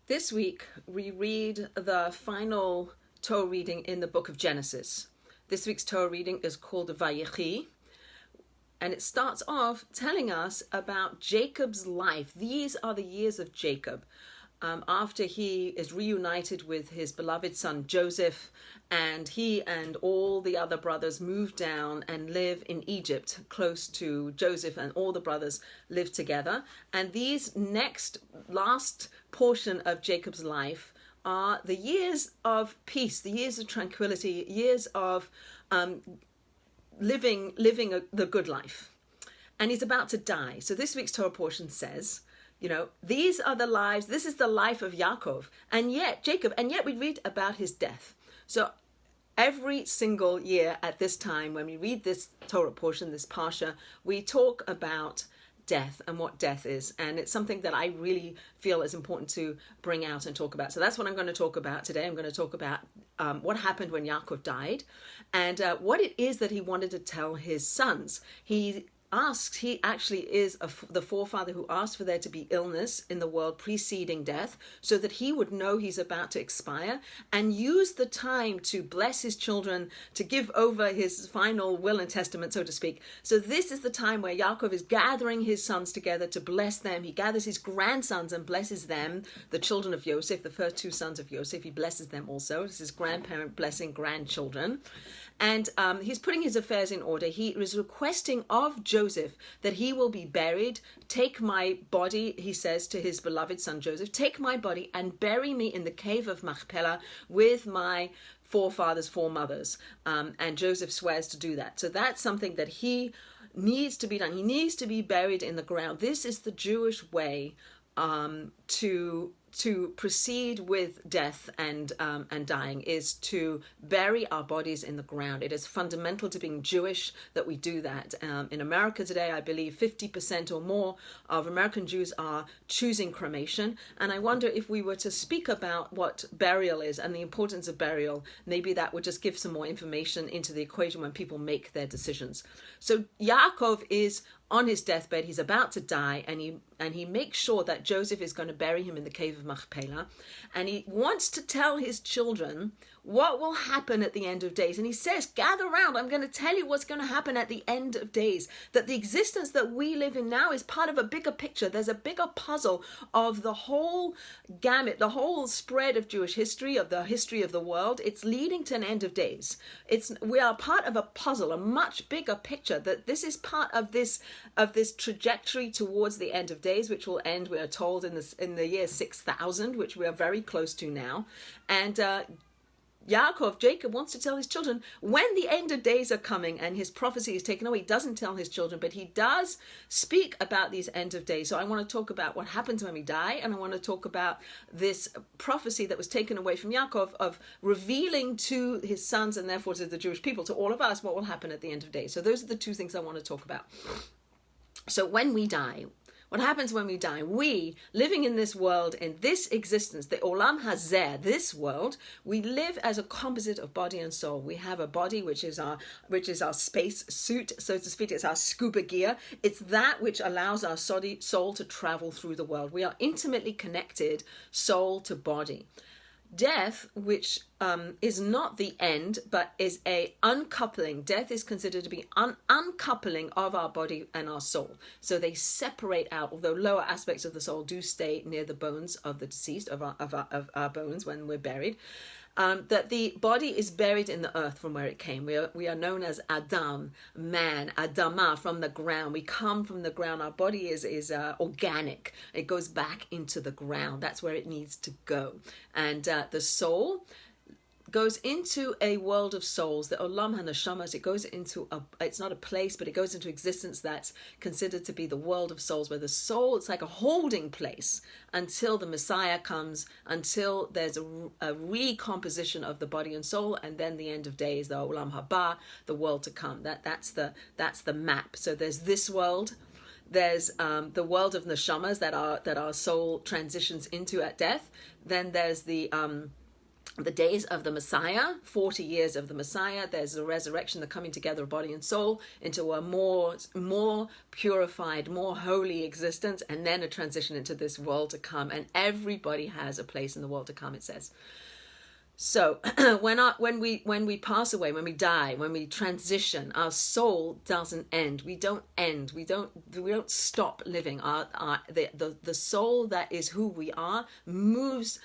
This week, we read the final Torah reading in the book of Genesis. This week's Torah reading is called Vayechi, and it starts off telling us about Jacob's life. These are the years of Jacob. After he is reunited with his beloved son Joseph, and he and all the other brothers move down and live in Egypt close to Joseph, and all the brothers live together. And these last portion of Jacob's life are the years of peace, the years of tranquility, years of living the good life. And he's about to die. So this week's Torah portion says, these are the lives, this is the life of Jacob, and yet we read about his death. So every single year at this time, when we read this Torah portion, this Parsha, we talk about death and what death is. And it's something that I really feel is important to bring out and talk about. So that's what I'm going to talk about today. I'm going to talk about what happened when Yaakov died, and what it is that he wanted to tell his sons. He actually is the forefather who asked for there to be illness in the world preceding death, so that he would know he's about to expire and use the time to bless his children, to give over his final will and testament, so to speak. So this is the time where Yaakov is gathering his sons together to bless them. He gathers his grandsons and blesses them, the children of Yosef, the first two sons of Yosef. He blesses them also. This is grandparent blessing grandchildren. And he's putting his affairs in order. He is requesting of Joseph that he will be buried. Take my body, he says to his beloved son Joseph, take my body and bury me in the cave of Machpelah with my foremothers. And Joseph swears to do that. So that's something that he needs to be done. He needs to be buried in the ground. This is the Jewish way to proceed with death and dying, is to bury our bodies in the ground. It is fundamental to being Jewish that we do that. In America today, I believe 50% or more of American Jews are choosing cremation. And I wonder if we were to speak about what burial is and the importance of burial, maybe that would just give some more information into the equation when people make their decisions. So Yaakov is on his deathbed. He's about to die, and he makes sure that Joseph is going to bury him in the cave of Machpelah, and he wants to tell his children what will happen at the end of days. And he says, gather around, I'm going to tell you what's going to happen at the end of days, that the existence that we live in now is part of a bigger picture. There's a bigger puzzle of the whole gamut, the whole spread of Jewish history, of the history of the world. It's leading to an end of days. We are part of a puzzle, a much bigger picture, that this is part of this trajectory towards the end of days, which will end, we are told, in the year 6000, which we are very close to now. And Jacob wants to tell his children when the end of days are coming, and his prophecy is taken away. He doesn't tell his children, but he does speak about these end of days. So I want to talk about what happens when we die, and I want to talk about this prophecy that was taken away from Yaakov of revealing to his sons, and therefore to the Jewish people, to all of us, what will happen at the end of days. So those are the two things I want to talk about. So when we die, what happens when we die? We, living in this world, in this existence, the Olam Hazeh, this world, we live as a composite of body and soul. We have a body which is our space suit, so to speak. It's our scuba gear. It's that which allows our soul to travel through the world. We are intimately connected, soul to body. Death, which is not the end, but is a uncoupling. Death is considered to be uncoupling of our body and our soul. So they separate out, although lower aspects of the soul do stay near the bones of the deceased, of our bones when we're buried. That the body is buried in the earth from where it came. We are known as Adam, man, Adama, from the ground. We come from the ground. Our body is organic. It goes back into the ground. That's where it needs to go. And the soul goes into a world of souls, the Olam HaNeshamas. It goes into it's not a place, but it goes into existence that's considered to be the world of souls, where the soul, it's like a holding place until the Messiah comes, until there's a recomposition of the body and soul, and then the end of days, the Olam Haba, the world to come. That's the map. So there's this world. There's the world of neshamas that our soul transitions into at death. Then there's the the days of the Messiah, 40 years of the Messiah. There's a resurrection, the coming together of body and soul into a more purified, more holy existence, and then a transition into this world to come. And everybody has a place in the world to come, it says. So when we pass away, when we die, when we transition, our soul doesn't end. We don't end. We don't stop living. The soul that is who we are moves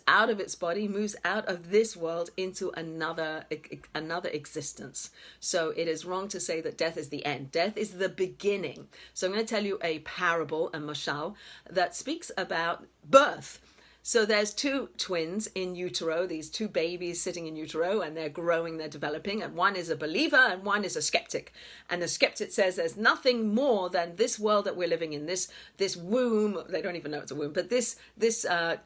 out of its body, moves out of this world into another existence. So it is wrong to say that death is the end. Death is the beginning. So I'm going to tell you a parable, a mashal, that speaks about birth. So there's two twins in utero, these two babies sitting in utero, and they're growing, they're developing, and one is a believer and one is a skeptic. And the skeptic says there's nothing more than this world that we're living in, this womb. They don't even know it's a womb, but this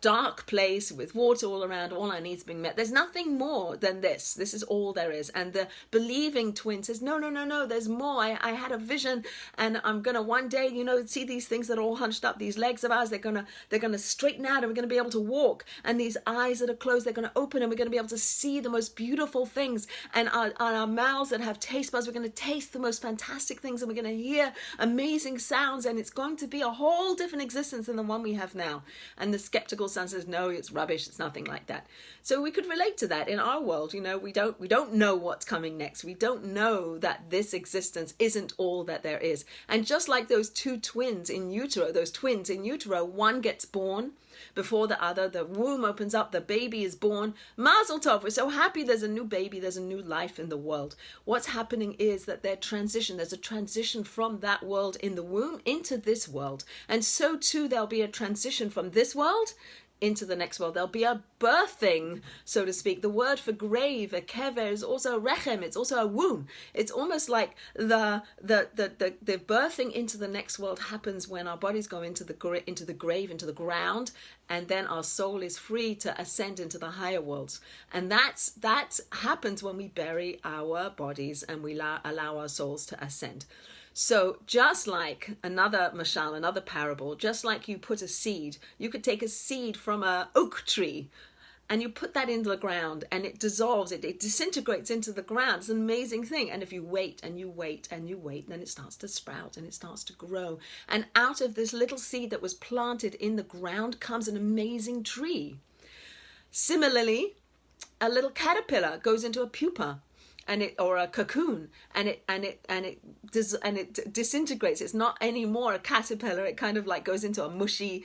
dark place with water all around, all our needs being met. There's nothing more than this. This is all there is. And the believing twin says, no, there's more. I had a vision, and I'm gonna one day, see these things that are all hunched up, these legs of ours, they're gonna straighten out, and we're gonna be able to walk, and these eyes that are closed, they're going to open, and we're going to be able to see the most beautiful things, and our mouths that have taste buds, we're going to taste the most fantastic things, and we're going to hear amazing sounds, and it's going to be a whole different existence than the one we have now. And the skeptical son says, no, it's rubbish, it's nothing like that. So we could relate to that in our world. We don't know what's coming next. We don't know that this existence isn't all that there is. And just like those two twins in utero, one gets born before the other, the womb opens up, the baby is born. Mazel tov, we're so happy there's a new baby, there's a new life in the world. What's happening is that there's a transition from that world in the womb into this world. And so too, there'll be a transition from this world into the next world. There'll be a birthing, so to speak. The word for grave, a kever, is also a rechem. It's also a womb. It's almost like the birthing into the next world happens when our bodies go into the grave, into the ground, and then our soul is free to ascend into the higher worlds. And that happens when we bury our bodies and we allow our souls to ascend. So just like another mashal, another parable, just like you put a seed, you could take a seed from an oak tree and you put that into the ground and it dissolves, it disintegrates into the ground. It's an amazing thing. And if you wait and you wait and you wait, then it starts to sprout and it starts to grow. And out of this little seed that was planted in the ground comes an amazing tree. Similarly, a little caterpillar goes into a pupa, or a cocoon, and it disintegrates. It's not anymore a caterpillar. It kind of like goes into a mushy,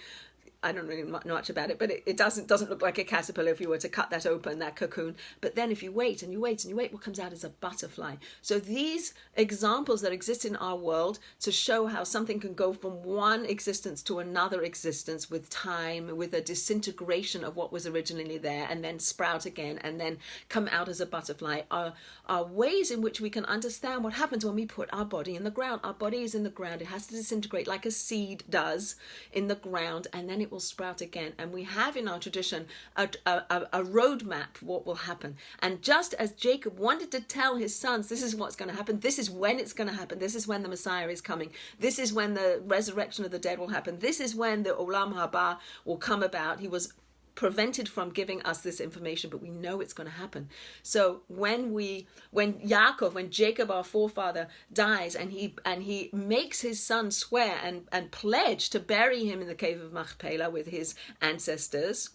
I don't really know much about it, but it doesn't look like a caterpillar if you were to cut that open, that cocoon. But then if you wait and you wait and you wait, what comes out is a butterfly. So these examples that exist in our world to show how something can go from one existence to another existence with time, with a disintegration of what was originally there, and then sprout again, and then come out as a butterfly, are ways in which we can understand what happens when we put our body in the ground. Our body is in the ground. It has to disintegrate like a seed does in the ground, and then it will sprout again. And we have in our tradition a roadmap for what will happen. And just as Jacob wanted to tell his sons, this is what's going to happen, this is when it's going to happen, this is when the Messiah is coming, this is when the resurrection of the dead will happen, this is when the Olam Haba will come about. He was prevented from giving us this information, but we know it's going to happen. So when Jacob, our forefather, dies and he makes his son swear and pledge to bury him in the cave of Machpelah with his ancestors,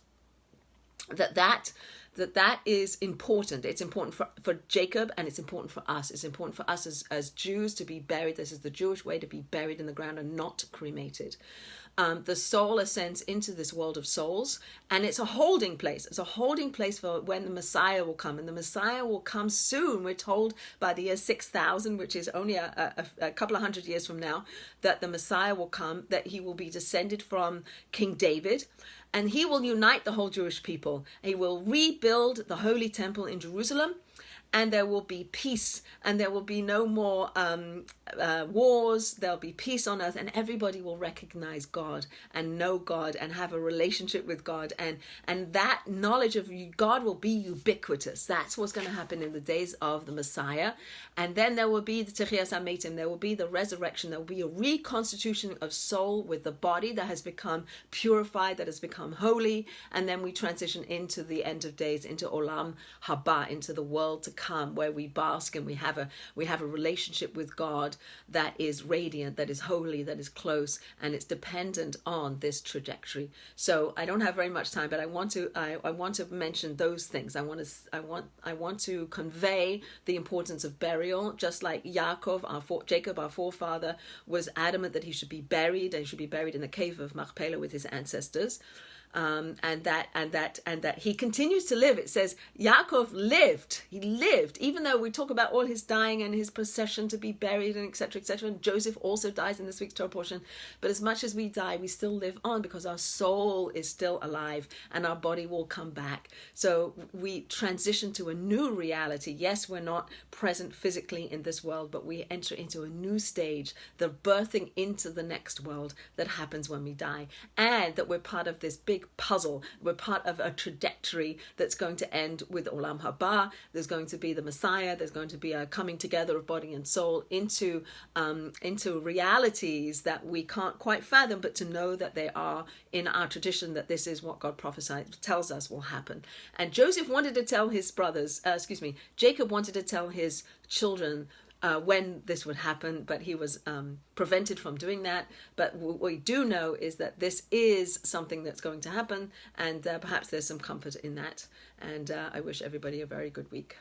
that is important. It's important for Jacob, and it's important for us. It's important for us as Jews to be buried. This is the Jewish way, to be buried in the ground and not cremated. The soul ascends into this world of souls, and it's a holding place. It's a holding place for when the Messiah will come, and the Messiah will come soon. We're told by the year 6000, which is only a couple of hundred years from now, that the Messiah will come, that he will be descended from King David, and he will unite the whole Jewish people. He will rebuild the Holy Temple in Jerusalem, and there will be peace, and there will be no more wars. There'll be peace on earth, and everybody will recognize God and know God and have a relationship with God, and that knowledge of God will be ubiquitous. That's what's going to happen in the days of the Messiah. And then there will be the Techias HaMetim, there will be the resurrection, there will be a reconstitution of soul with the body that has become purified, that has become holy, and then we transition into the end of days, into Olam Haba, into the world to come, where we bask and we have a relationship with God that is radiant, that is holy, that is close, and it's dependent on this trajectory. So I don't have very much time, but I want to mention those things. I want to convey the importance of burial, just like Jacob, our forefather, was adamant that he should be buried, and he should be buried in the cave of Machpelah with his ancestors. And that he continues to live. It says Yaakov lived. He lived, even though we talk about all his dying and his procession to be buried and etc., etc. And Joseph also dies in this week's Torah portion. But as much as we die, we still live on, because our soul is still alive and our body will come back. So we transition to a new reality. Yes, we're not present physically in this world, but we enter into a new stage, the birthing into the next world that happens when we die, and that we're part of this big puzzle. We're part of a trajectory that's going to end with Olam Haba. There's going to be the Messiah. There's going to be a coming together of body and soul into realities that we can't quite fathom, but to know that they are in our tradition, that this is what God prophesied, tells us will happen. And Jacob wanted to tell his children when this would happen, but he was prevented from doing that. But what we do know is that this is something that's going to happen, and perhaps there's some comfort in that. And I wish everybody a very good week.